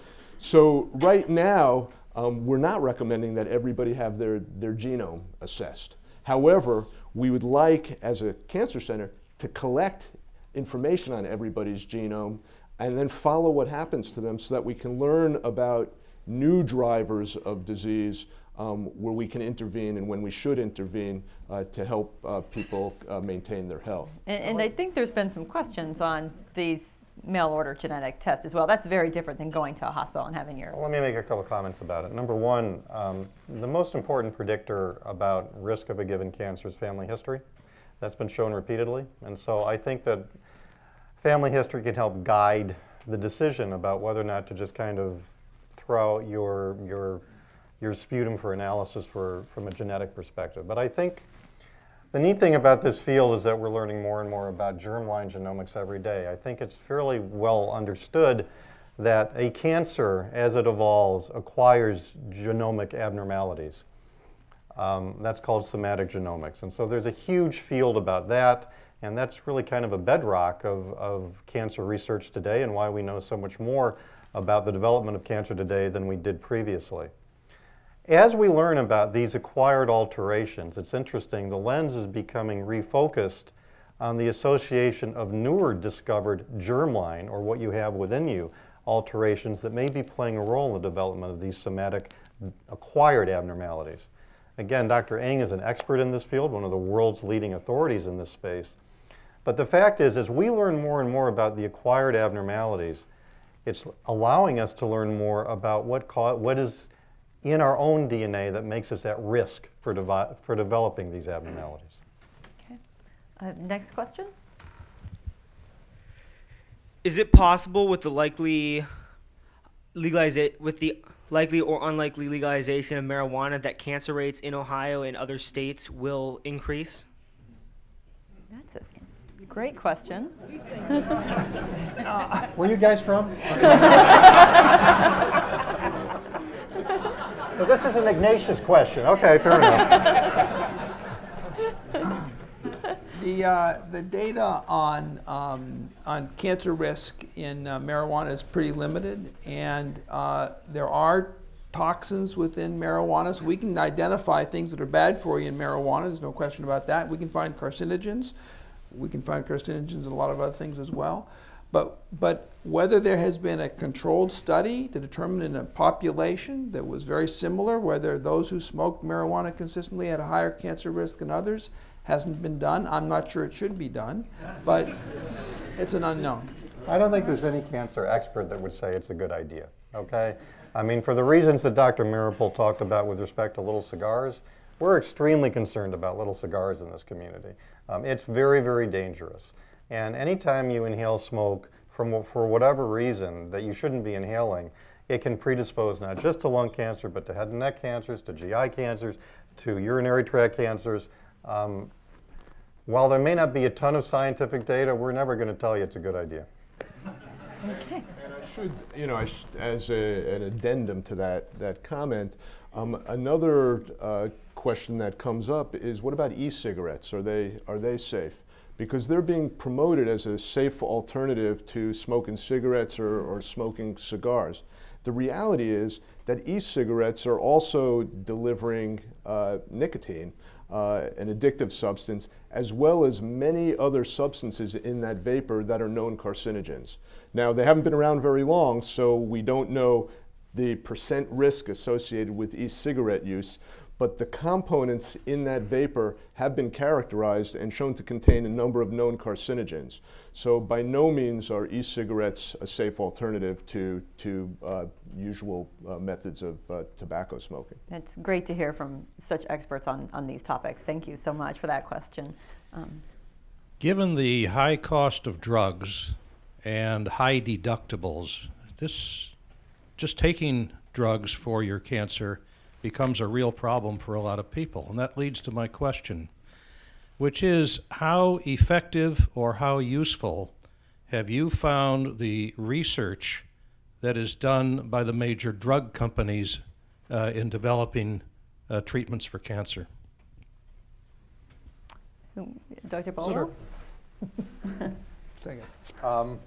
Speaker 6: right now, we're not recommending that everybody have their genome assessed. However, we would like, as a cancer center, to collect information on everybody's genome and then follow what happens to them so that we can learn about new drivers of disease where we can intervene and when we should intervene to help people maintain their health.
Speaker 2: And I think there's been some questions on these mail-order genetic tests as well. That's very different than going to a hospital and having your...
Speaker 3: Well, let me make a couple comments about it. Number one, the most important predictor about risk of a given cancer is family history. That's been shown repeatedly. And so I think that family history can help guide the decision about whether or not to just kind of throw out your sputum for analysis from a genetic perspective. But I think the neat thing about this field is that we're learning more and more about germline genomics every day. I think it's fairly well understood that a cancer, as it evolves, acquires genomic abnormalities. That's called somatic genomics. And so there's a huge field about that, and that's really kind of a bedrock of cancer research today and why we know so much more about the development of cancer today than we did previously. As we learn about these acquired alterations, it's interesting, the lens is becoming refocused on the association of newer discovered germline, or what you have within you, alterations that may be playing a role in the development of these somatic acquired abnormalities. Again, Dr. Eng is an expert in this field, one of the world's leading authorities in this space. But the fact is, as we learn more and more about the acquired abnormalities, it's allowing us to learn more about what is in our own DNA that makes us at risk for developing these abnormalities.
Speaker 2: Okay. Next question.
Speaker 10: Is it possible with the likely or unlikely legalization of marijuana that cancer rates in Ohio and other states will increase?
Speaker 2: That's a great question.
Speaker 3: Where are you guys from? So this is an Ignatius question. Okay, fair enough.
Speaker 4: The data on cancer risk in marijuana is pretty limited, and there are toxins within marijuana. So we can identify things that are bad for you in marijuana. There's no question about that. We can find carcinogens. We can find carcinogens in a lot of other things as well. But whether there has been a controlled study to determine in a population that was very similar, whether those who smoked marijuana consistently had a higher cancer risk than others, hasn't been done. I'm not sure it should be done, but it's an unknown.
Speaker 3: I don't think there's any cancer expert that would say it's a good idea, okay? I mean, for the reasons that Dr. Meropol talked about with respect to little cigars, we're extremely concerned about little cigars in this community. It's very, very dangerous. And anytime you inhale smoke for whatever reason that you shouldn't be inhaling, it can predispose not just to lung cancer, but to head and neck cancers, to GI cancers, to urinary tract cancers. While there may not be a ton of scientific data, we're never going to tell you it's a good idea.
Speaker 2: Okay.
Speaker 6: And I should, as an addendum to that comment, another question that comes up is, what about e-cigarettes? Are they safe? Because they're being promoted as a safe alternative to smoking cigarettes or smoking cigars. The reality is that e-cigarettes are also delivering nicotine, an addictive substance, as well as many other substances in that vapor that are known carcinogens. Now, they haven't been around very long, so we don't know the percent risk associated with e-cigarette use, but the components in that vapor have been characterized and shown to contain a number of known carcinogens. So by no means are e-cigarettes a safe alternative to usual methods of tobacco smoking.
Speaker 2: It's great to hear from such experts on these topics. Thank you so much for that question.
Speaker 11: Given the high cost of drugs and high deductibles, just taking drugs for your cancer becomes a real problem for a lot of people. And that leads to my question, which is how effective or how useful have you found the research that is done by the major drug companies in developing treatments for cancer?
Speaker 2: Dr. Bolwell?
Speaker 4: Second.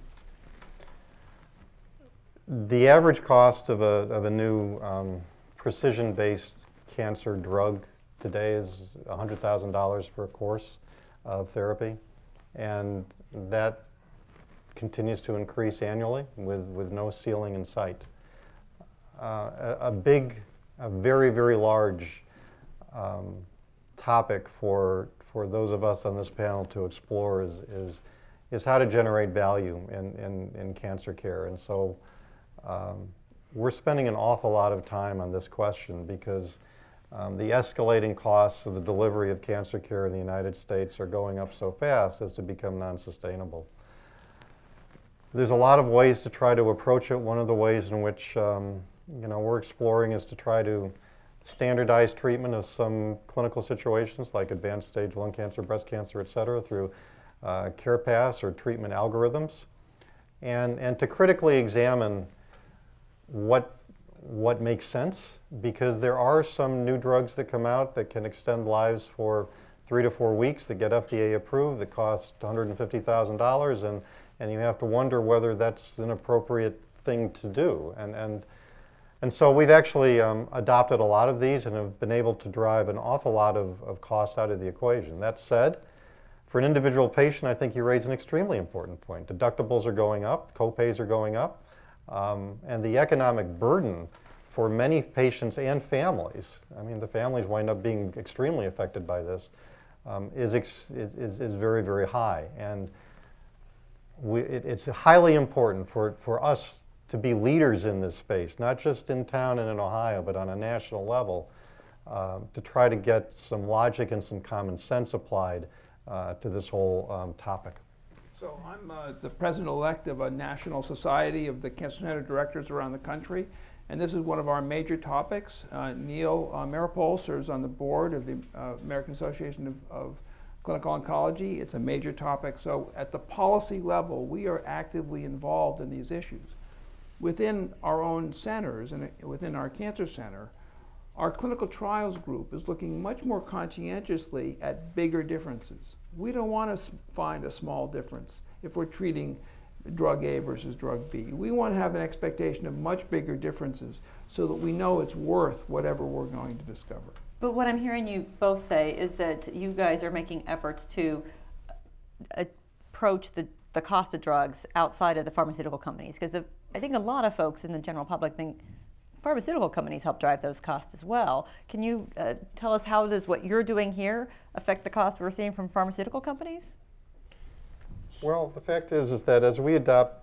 Speaker 3: The average cost of a new precision-based cancer drug today is $100,000 for a course of therapy, and that continues to increase annually with no ceiling in sight. A very, very large topic for those of us on this panel to explore is how to generate value in cancer care. And so we're spending an awful lot of time on this question because the escalating costs of the delivery of cancer care in the United States are going up so fast as to become non-sustainable. There's a lot of ways to try to approach it. One of the ways in which we're exploring is to try to standardize treatment of some clinical situations like advanced stage lung cancer, breast cancer, et cetera, through care paths or treatment algorithms, and to critically examine what makes sense, because there are some new drugs that come out that can extend lives for 3 to 4 weeks that get FDA approved that cost $150,000, and you have to wonder whether that's an appropriate thing to do. And so we've actually adopted a lot of these and have been able to drive an awful lot of costs out of the equation. That said, for an individual patient, I think you raise an extremely important point. Deductibles are going up, co-pays are going up. And the economic burden for many patients and families, I mean, the families wind up being extremely affected by this, is very, very high. And it's highly important for us to be leaders in this space, not just in town and in Ohio, but on a national level, to try to get some logic and some common sense applied to this whole topic.
Speaker 4: So I'm the president-elect of a national society of the Cancer Center directors around the country, and this is one of our major topics. Neal Meropol serves on the board of the American Association of Clinical Oncology. It's a major topic. So at the policy level, we are actively involved in these issues. Within our own centers and within our cancer center, our clinical trials group is looking much more conscientiously at bigger differences. We don't want to find a small difference if we're treating drug A versus drug B. We want to have an expectation of much bigger differences so that we know it's worth whatever we're going to discover.
Speaker 2: But what I'm hearing you both say is that you guys are making efforts to approach the cost of drugs outside of the pharmaceutical companies, because I think a lot of folks in the general public think pharmaceutical companies help drive those costs as well. Can you tell us how does what you're doing here affect the costs we're seeing from pharmaceutical companies?
Speaker 3: Well, the fact is that as we adopt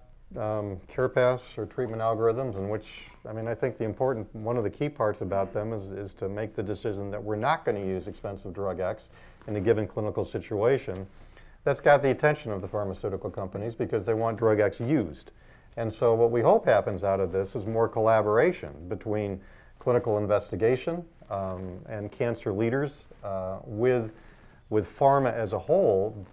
Speaker 3: care paths or treatment algorithms, in which, I mean, I think one of the key parts about them is to make the decision that we're not going to use expensive drug X in a given clinical situation. That's got the attention of the pharmaceutical companies because they want drug X used. And so what we hope happens out of this is more collaboration between clinical investigation and cancer leaders with pharma as a whole,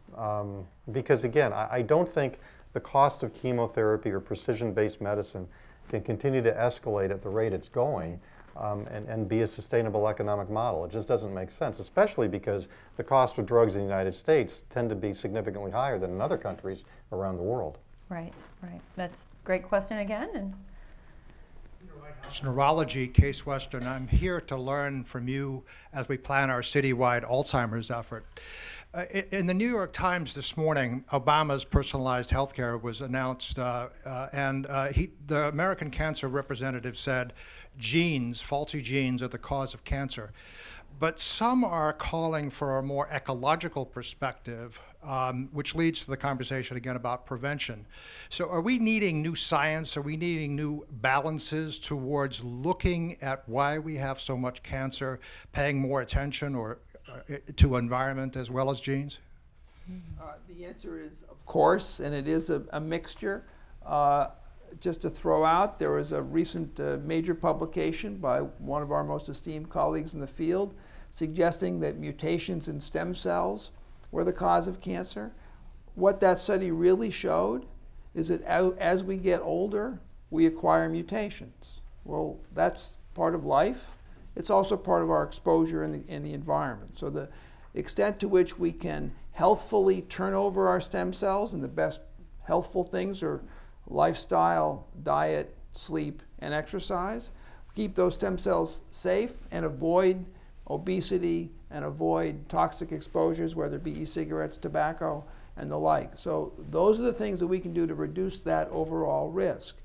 Speaker 3: because again, I don't think the cost of chemotherapy or precision-based medicine can continue to escalate at the rate it's going and be a sustainable economic model. It just doesn't make sense, especially because the cost of drugs in the United States tend to be significantly higher than in other countries around the world.
Speaker 2: Right, right. That's a great question again. And
Speaker 12: It's neurology, Case Western. I'm here to learn from you as we plan our citywide Alzheimer's effort. In the New York Times this morning, Obama's personalized healthcare was announced, and the American Cancer Representative said genes, faulty genes, are the cause of cancer. But some are calling for a more ecological perspective, which leads to the conversation again about prevention. So are we needing new science? Are we needing new balances towards looking at why we have so much cancer, paying more attention to environment as well as genes?
Speaker 4: The answer is, of course, and it is a mixture. Just to throw out, there was a recent major publication by one of our most esteemed colleagues in the field suggesting that mutations in stem cells were the cause of cancer. What that study really showed is that as we get older, we acquire mutations. Well, that's part of life. It's also part of our exposure in the environment. So the extent to which we can healthfully turn over our stem cells, and the best healthful things are lifestyle, diet, sleep, and exercise. Keep those stem cells safe and avoid obesity and avoid toxic exposures, whether it be e-cigarettes, tobacco, and the like. So those are the things that we can do to reduce that overall risk.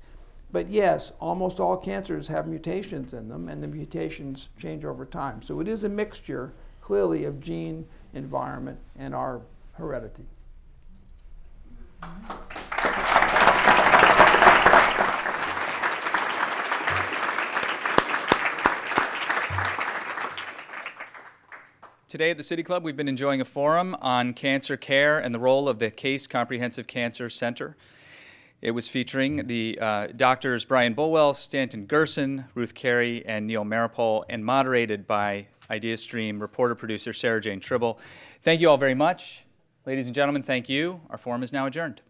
Speaker 4: But yes, almost all cancers have mutations in them, and the mutations change over time. So it is a mixture, clearly, of gene, environment, and our heredity.
Speaker 1: Today at the City Club, we've been enjoying a forum on cancer care and the role of the Case Comprehensive Cancer Center. It was featuring the doctors Brian Bolwell, Stanton Gerson, Ruth Keri, and Neal Meropol, and moderated by IdeaStream reporter-producer Sarah Jane Tribble. Thank you all very much. Ladies and gentlemen, thank you. Our forum is now adjourned.